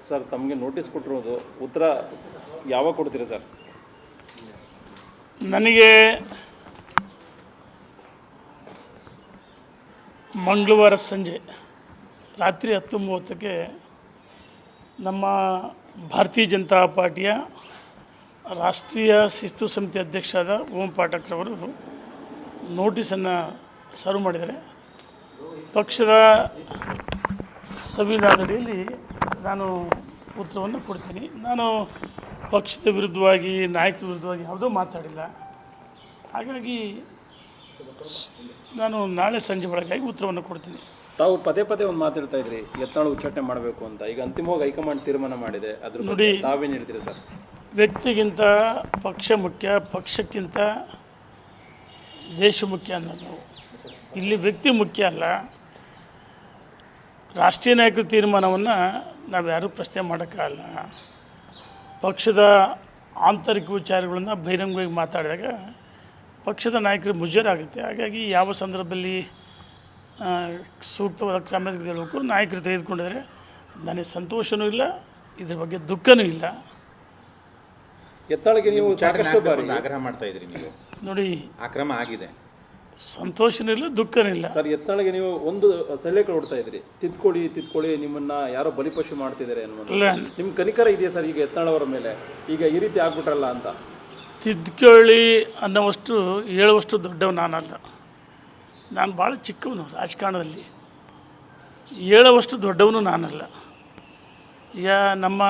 Sir ತಮಗೆ notice ಕೊಟ್ಟಿರೋದು ಉತ್ತರ ಯಾವಾಗ ಕೊಡ್ತೀರಾ ಸರ್? ನನಗೆ ಮಂಗಳವಾರ ಸಂಜೆ ರಾತ್ರಿ 10:30ಕ್ಕೆ ನಮ್ಮ ಭಾರತೀಯ ಜನತಾ ಪಾರ್ಟಿಯ ರಾಷ್ಟ್ರೀಯ ಶಿಸ್ತು ಸಮಿತಿ ಅಧ್ಯಕ್ಷರಾದ ಓಂ ಪಾಠಕ್ರವರು ನೋಟಿಸನ್ನು ಸರ್ವ್ ಮಾಡಿದ್ದಾರೆ. ಪಕ್ಷದ ಸಂವಿಧಾನದಡಿಯಲ್ಲಿ ನಾನು ಉತ್ತರವನ್ನು ಕೊಡ್ತೀನಿ. ನಾನು ಪಕ್ಷದ ವಿರುದ್ಧವಾಗಿ ನಾಯಕರ ವಿರುದ್ಧವಾಗಿ ಯಾವುದೂ ಮಾತಾಡಿಲ್ಲ. ಹಾಗಾಗಿ ನಾನು ನಾಳೆ ಸಂಜೆ ಒಳಗಾಗಿ ಉತ್ತರವನ್ನು ಕೊಡ್ತೀನಿ. ತಾವು ಪದೇ ಪದೇ ಒಂದು ಮಾತಾಡ್ತಾ ಇದ್ರಿ ಯತ್ನಾಳ್ ಉಚ್ಚಾಟನೆ ಮಾಡಬೇಕು ಅಂತ. ಈಗ ಅಂತಿಮವಾಗಿ ಹೈಕಮಾಂಡ್ ತೀರ್ಮಾನ ಮಾಡಿದೆ, ಅದ್ರ ನೋಡಿ, ತಾವೇನು ಹೇಳ್ತೀರಿ ಸರ್? ವ್ಯಕ್ತಿಗಿಂತ ಪಕ್ಷ ಮುಖ್ಯ, ಪಕ್ಷಕ್ಕಿಂತ ದೇಶ ಮುಖ್ಯ ಅನ್ನೋದು. ಇಲ್ಲಿ ವ್ಯಕ್ತಿ ಮುಖ್ಯ ಅಲ್ಲ. ರಾಷ್ಟ್ರೀಯ ನಾಯಕರ ತೀರ್ಮಾನವನ್ನು ನಾವು ಯಾರೂ ಪ್ರಶ್ನೆ ಮಾಡೋಕ್ಕಾಗಲ್ಲ. ಪಕ್ಷದ ಆಂತರಿಕ ವಿಚಾರಗಳನ್ನು ಬಹಿರಂಗವಾಗಿ ಮಾತಾಡಿದಾಗ ಪಕ್ಷದ ನಾಯಕರು ಮುಜುಗರಾಗುತ್ತೆ. ಹಾಗಾಗಿ ಯಾವ ಸಂದರ್ಭದಲ್ಲಿ ಸೂಕ್ತವಾದ ಕ್ರಮ ತೆಗೆದುಕೊಳ್ಳಬೇಕು ನಾಯಕರು ತೆಗೆದುಕೊಂಡಿದ್ದಾರೆ. ನನಗೆ ಸಂತೋಷವೂ ಇಲ್ಲ, ಇದ್ರ ಬಗ್ಗೆ ದುಃಖನೂ ಇಲ್ಲ. ಯತ್ನಾಳ್ಗೆ ನೀವು ಸಾಕಷ್ಟು ಬಾರಿ ಆಗ್ರಹ ಮಾಡ್ತಾ ಇದ್ರಿ, ನೀವು ನೋಡಿ, ಆ ಕ್ರಮ ಆಗಿದೆ. ಸಂತೋಷನೂ ಇಲ್ಲ, ದುಃಖನೂ ಇಲ್ಲ. ಸರ್ ಯತ್ನಾಳ್ಗೆ ನೀವು ಒಂದು ಸಲಹೆ ಕೊಡ್ತಾ ಇದ್ರಿ, ತಿದ್ಕೊಳ್ಳಿ, ನಿಮ್ಮನ್ನ ಯಾರೋ ಬಲಿಪಶು ಮಾಡ್ತಿದ್ದಾರೆ ಅನ್ನೋದು. ನಿಮ್ಮ ಕನಿಕರ ಇದೆಯಾ ಸರ್ ಈಗ ಯತ್ನಾಳ್ ಅವರ ಮೇಲೆ? ಈಗ ಈ ರೀತಿ ಆಗ್ಬಿಟ್ರಲ್ಲ ಅಂತ. ತಿದ್ಕೊಳ್ಳಿ ಅನ್ನೋವಷ್ಟು ಹೇಳುವಷ್ಟು ದೊಡ್ಡವ ನಾನಲ್ಲ. ನಾನು ಭಾಳ ಚಿಕ್ಕವನು ರಾಜಕಾರಣದಲ್ಲಿ, ಹೇಳುವಷ್ಟು ದೊಡ್ಡವನು ನಾನಲ್ಲ. ಈಗ ನಮ್ಮ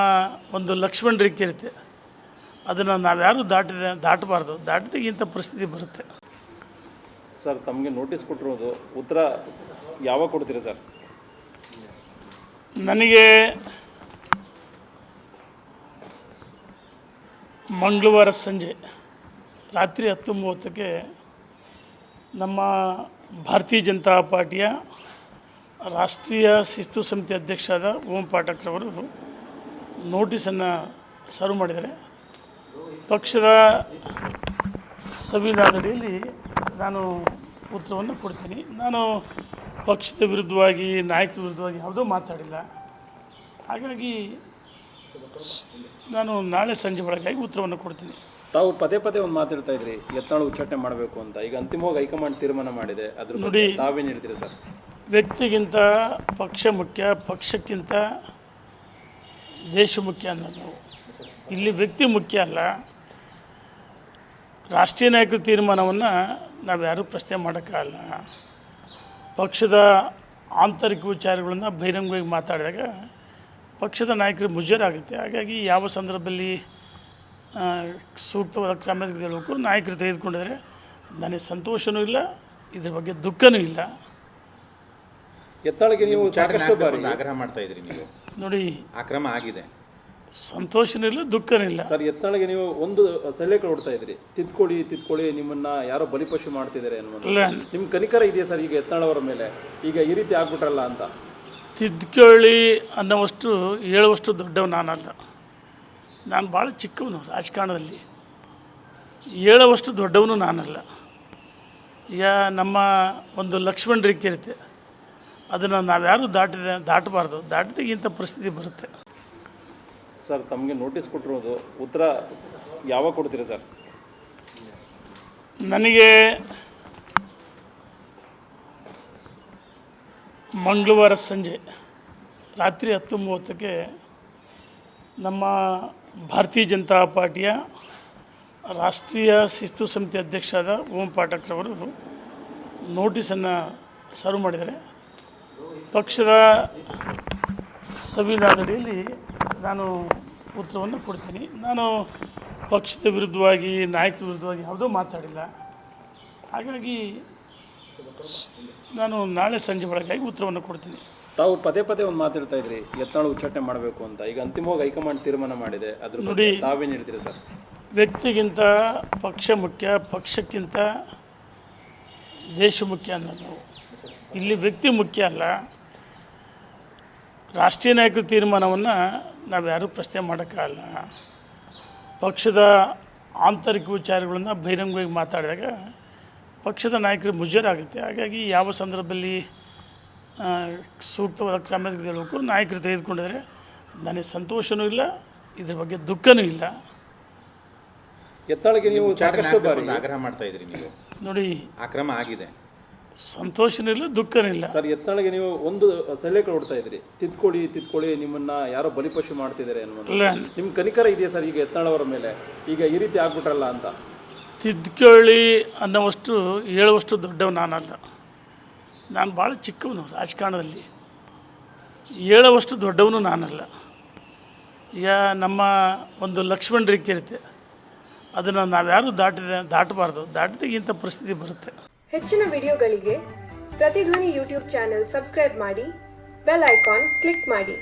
ಒಂದು ಲಕ್ಷ್ಮಣ ರೇಖೆ ಇರುತ್ತೆ, ಅದನ್ನು ನಾವ್ಯಾರೂ ದಾಟಬಾರ್ದು. ದಾಟಿದಾಗ ಇಂಥ ಪರಿಸ್ಥಿತಿ ಬರುತ್ತೆ. ಸರ್ ತಮಗೆ ನೋಟಿಸ್ ಕೊಟ್ಟಿರೋದು ಉತ್ತರ ಯಾವಾಗ ಕೊಡ್ತೀರಾ ಸರ್? ನನಗೆ ಮಂಗಳವಾರ ಸಂಜೆ ರಾತ್ರಿ 10:30ಕ್ಕೆ ನಮ್ಮ ಭಾರತೀಯ ಜನತಾ ಪಾರ್ಟಿಯ ರಾಷ್ಟ್ರೀಯ ಶಿಸ್ತು ಸಮಿತಿ ಅಧ್ಯಕ್ಷರಾದ ಓಂ ಪಾಠಕ್ರವರು ನೋಟಿಸನ್ನು ಸರ್ವ್ ಮಾಡಿದ್ದಾರೆ. ಪಕ್ಷದ ಸಂವಿಧಾನದಡಿಯಲ್ಲಿ ನಾನು ಉತ್ತರವನ್ನು ಕೊಡ್ತೀನಿ. ನಾನು ಪಕ್ಷದ ವಿರುದ್ಧವಾಗಿ ನಾಯಕರ ವಿರುದ್ಧವಾಗಿ ಯಾವುದೂ ಮಾತಾಡಿಲ್ಲ. ಹಾಗಾಗಿ ನಾನು ನಾಳೆ ಸಂಜೆ ಒಳಗಾಗಿ ಉತ್ತರವನ್ನು ಕೊಡ್ತೀನಿ. ತಾವು ಪದೇ ಪದೇ ಒಂದು ಮಾತಾಡ್ತಾ ಇದ್ರಿ ಯತ್ನಾಳ್ ಉಚ್ಚಾಟನೆ ಮಾಡಬೇಕು ಅಂತ. ಈಗ ಅಂತಿಮವಾಗಿ ಹೈಕಮಾಂಡ್ ತೀರ್ಮಾನ ಮಾಡಿದೆ, ಅದ್ರ ನೋಡಿ, ತಾವೇನು ಹೇಳ್ತೀರಿ ಸರ್? ವ್ಯಕ್ತಿಗಿಂತ ಪಕ್ಷ ಮುಖ್ಯ, ಪಕ್ಷಕ್ಕಿಂತ ದೇಶ ಮುಖ್ಯ ಅನ್ನೋದು. ಇಲ್ಲಿ ವ್ಯಕ್ತಿ ಮುಖ್ಯ ಅಲ್ಲ. ರಾಷ್ಟ್ರೀಯ ನಾಯಕರ ತೀರ್ಮಾನವನ್ನು ನಾವು ಯಾರೂ ಪ್ರಶ್ನೆ ಮಾಡೋಕ್ಕಾಗಲ್ಲ. ಪಕ್ಷದ ಆಂತರಿಕ ವಿಚಾರಗಳನ್ನು ಬಹಿರಂಗವಾಗಿ ಮಾತಾಡಿದಾಗ ಪಕ್ಷದ ನಾಯಕರು ಮುಜುಗರಾಗುತ್ತೆ. ಹಾಗಾಗಿ ಯಾವ ಸಂದರ್ಭದಲ್ಲಿ ಸೂಕ್ತವಾದ ಕ್ರಮ ತೆಗೆದುಕೊಳ್ಳಬೇಕು ನಾಯಕರು ತೆಗೆದುಕೊಂಡಿದ್ದಾರೆ. ನನಗೆ ಸಂತೋಷವೂ ಇಲ್ಲ, ಇದ್ರ ಬಗ್ಗೆ ದುಃಖನೂ ಇಲ್ಲ. ಯತ್ನಾಳ್ಗೆ ನೀವು ಸಾಕಷ್ಟು ಬಾರಿ ಆಗ್ರಹ ಮಾಡ್ತಾ ಇದ್ರಿ, ನೀವು ನೋಡಿ, ಆ ಕ್ರಮ ಆಗಿದೆ. ಸಂತೋಷನೂ ಇಲ್ಲ, ದುಃಖನೂ ಇಲ್ಲ. ಸರ್ ಯತ್ನಾಳ್ಗೆ ನೀವು ಒಂದು ಸಲಹೆ ಕೊಡ್ತಾ ಇದ್ರಿ, ತಿದ್ಕೊಳ್ಳಿ, ನಿಮ್ಮನ್ನ ಯಾರೋ ಬಲಿಪಶು ಮಾಡ್ತಿದ್ದಾರೆ ಅನ್ನೋದು. ನಿಮ್ಮ ಕನಿಕರ ಇದೆಯಾ ಸರ್ ಈಗ ಯತ್ನಾಳ್ ಅವರ ಮೇಲೆ? ಈಗ ಈ ರೀತಿ ಆಗ್ಬಿಟ್ರಲ್ಲ ಅಂತ. ತಿದ್ಕೊಳ್ಳಿ ಅನ್ನೋವಷ್ಟು ಹೇಳುವಷ್ಟು ದೊಡ್ಡವ ನಾನಲ್ಲ. ನಾನು ಭಾಳ ಚಿಕ್ಕವನು ರಾಜಕಾರಣದಲ್ಲಿ, ಹೇಳುವಷ್ಟು ದೊಡ್ಡವನು ನಾನಲ್ಲ. ಈಗ ನಮ್ಮ ಒಂದು ಲಕ್ಷ್ಮಣ ರೇಖೆ ಇರುತ್ತೆ, ಅದನ್ನು ನಾವ್ಯಾರೂ ದಾಟಬಾರ್ದು. ದಾಟಿದಾಗ ಇಂಥ ಪರಿಸ್ಥಿತಿ ಬರುತ್ತೆ. ಸರ್ ತಮಗೆ ನೋಟಿಸ್ ಕೊಟ್ಟಿರೋದು ಉತ್ತರ ಯಾವಾಗ ಕೊಡ್ತೀರಾ ಸರ್? ನನಗೆ ಮಂಗಳವಾರ ಸಂಜೆ ರಾತ್ರಿ 10:30ಕ್ಕೆ ನಮ್ಮ ಭಾರತೀಯ ಜನತಾ ಪಾರ್ಟಿಯ ರಾಷ್ಟ್ರೀಯ ಶಿಸ್ತು ಸಮಿತಿ ಅಧ್ಯಕ್ಷರಾದ ಓಂ ಪಾಠಕ್ರವರು ನೋಟಿಸನ್ನು ಸರ್ವ್ ಮಾಡಿದ್ದಾರೆ. ಪಕ್ಷದ ಸಂವಿಧಾನದಡಿಯಲ್ಲಿ ನಾನು ಉತ್ತರವನ್ನು ಕೊಡ್ತೀನಿ. ನಾನು ಪಕ್ಷದ ವಿರುದ್ಧವಾಗಿ ನಾಯಕರ ವಿರುದ್ಧವಾಗಿ ಯಾವುದೂ ಮಾತಾಡಿಲ್ಲ. ಹಾಗಾಗಿ ನಾನು ನಾಳೆ ಸಂಜೆ ಒಳಗಾಗಿ ಉತ್ತರವನ್ನು ಕೊಡ್ತೀನಿ. ತಾವು ಪದೇ ಪದೇ ಒಂದು ಮಾತಾಡ್ತಾ ಇದ್ರಿ ಯತ್ನಾಳ್ ಉಚ್ಚಾಟನೆ ಮಾಡಬೇಕು ಅಂತ. ಈಗ ಅಂತಿಮವಾಗಿ ಹೈಕಮಾಂಡ್ ತೀರ್ಮಾನ ಮಾಡಿದೆ, ಅದ್ರ ನೋಡಿ, ತಾವೇನು ಹೇಳ್ತೀರಿ ಸರ್? ವ್ಯಕ್ತಿಗಿಂತ ಪಕ್ಷ ಮುಖ್ಯ, ಪಕ್ಷಕ್ಕಿಂತ ದೇಶ ಮುಖ್ಯ ಅನ್ನೋದು. ಇಲ್ಲಿ ವ್ಯಕ್ತಿ ಮುಖ್ಯ ಅಲ್ಲ. ರಾಷ್ಟ್ರೀಯ ನಾಯಕರ ತೀರ್ಮಾನವನ್ನು ನಾವು ಯಾರೂ ಪ್ರಶ್ನೆ ಮಾಡೋಕ್ಕಾಗಲ್ಲ. ಪಕ್ಷದ ಆಂತರಿಕ ವಿಚಾರಗಳನ್ನು ಬಹಿರಂಗವಾಗಿ ಮಾತಾಡಿದಾಗ ಪಕ್ಷದ ನಾಯಕರು ಮುಜುಗರಾಗುತ್ತೆ. ಹಾಗಾಗಿ ಯಾವ ಸಂದರ್ಭದಲ್ಲಿ ಸೂಕ್ತವಾದ ಕ್ರಮ ತೆಗೆದುಕೊಳ್ಳಬೇಕು ನಾಯಕರು ತೆಗೆದುಕೊಂಡಿದ್ದಾರೆ. ನನಗೆ ಸಂತೋಷನೂ ಇಲ್ಲ, ಇದ್ರ ಬಗ್ಗೆ ದುಃಖನೂ ಇಲ್ಲ. ಎತ್ತಾಳಿಗೆ ನೀವು ಸಾಕಷ್ಟು ಬಾರಿ ಆಗ್ರಹ ಮಾಡ್ತಾ ಇದ್ರಿ ನೀವು. ನೋಡಿ, ಆ ಕ್ರಮ ಆಗಿದೆ. ಸಂತೋಷನೂ ಇಲ್ಲ, ದುಃಖನೂ ಇಲ್ಲ. ಸರ್, ಎತ್ತಾಳಿಗೆ ನೀವು ಒಂದು ಸಲಹೆ ಕೊಡ್ತಾ ಇದ್ರಿ, ತಿದ್ಕೊಳ್ಳಿ, ನಿಮ್ಮನ್ನ ಯಾರೋ ಬಲಿಪಶು ಮಾಡ್ತಿದ್ದಾರೆ ಅನ್ನೋದು. ನಿಮ್ ಕನಿಕರ ಇದೆಯಾ ಸರ್ ಈಗ ಎತ್ತಾಳವರ ಮೇಲೆ? ಈಗ ಈ ರೀತಿ ಆಗ್ಬಿಟ್ರಲ್ಲ ಅಂತ. ತಿದ್ಕೊಳ್ಳಿ ಅನ್ನೋವಷ್ಟು ಹೇಳುವಷ್ಟು ದೊಡ್ಡವ ನಾನಲ್ಲ. ನಾನು ಭಾಳ ಚಿಕ್ಕವನು ರಾಜಕಾರಣದಲ್ಲಿ, ಹೇಳುವಷ್ಟು ದೊಡ್ಡವನು ನಾನಲ್ಲ. ಈಗ ನಮ್ಮ ಒಂದು ಲಕ್ಷ್ಮಣ ರೇಖೆ ಇರುತ್ತೆ, ಅದನ್ನು ನಾವ್ಯಾರೂ ದಾಟಬಾರ್ದು. ದಾಟಿದಾಗ ಇಂಥ ಪರಿಸ್ಥಿತಿ ಬರುತ್ತೆ. ಹೆಚ್ಚಿನ ವಿಡಿಯೋಗಳಿಗೆ ಪ್ರತಿಧ್ವನಿ ಯೂಟ್ಯೂಬ್ ಚಾನೆಲ್ ಸಬ್ಸ್ಕ್ರೈಬ್ ಮಾಡಿ, ಬೆಲ್ ಐಕಾನ್ ಕ್ಲಿಕ್ ಮಾಡಿ.